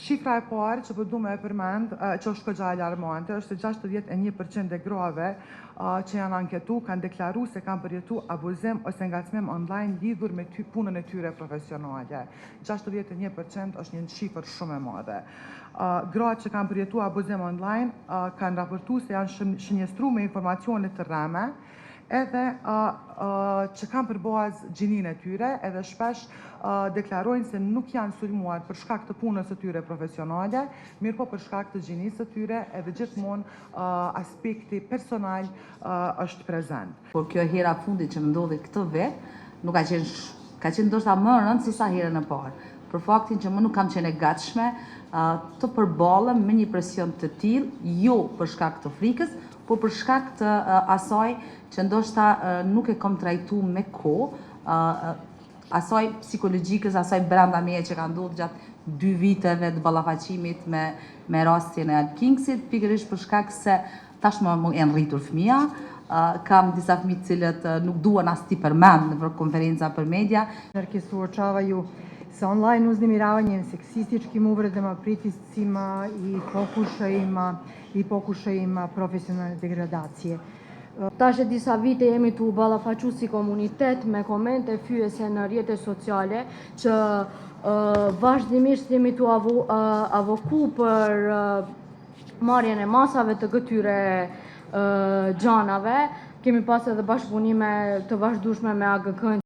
Shifra e parë që përdu me e përmend, që është këgja alarmante, është se 61% e grave që janë anketu kanë deklaru se kanë përjetu abuzim ose ngacmim online lidhur me punën e tyre profesionale. 61% është një shifër shumë e madhe. Gratë që kanë përjetu abuzim online kanë raportu se janë shënjestru me informacionet të rreme, edhe që kanë për bazë gjinin e tyre, edhe shpesh deklarojnë se nuk janë sulmuar për shkak të punës së tyre profesionale, mirë po për shkak të gjinisë së tyre, edhe gjithmonë aspekti personal është prezent. Por kjo hera fundit që më ndodhi këtë vetë, nuk ka qenë ndoshta më rëndë se sa herën e parë. Për faktin që më nuk kam qenë e gatshme të përballem me një presion të tillë, jo për shkak të frikës, por për shkak të asaj që ndoshta nuk e kam trajtu me kohë, asaj psikologjikës, asaj brenda meje që ka ndodhur gjatë 2 viteve të ballafaqimit me rastin e Kingsit, pikërisht për shkak se tashmë më janë rritur fëmia, kam disa fëmijë të cilët nuk duan as ti përmend në konferenca për media. Jer suočavaju sa online uznemiravanje, seksističkim uvredama, pritiscima i pokušajima profesionalne degradacije. Tash e disa vite jemi të ballafaqu si komunitet me komente fyese në rrjetet sociale që vazhdimisht jemi të avoku për marrjen e masave të këtyre gjanave. Kemi pas edhe bashkëpunime të vazhdueshme me AGK-n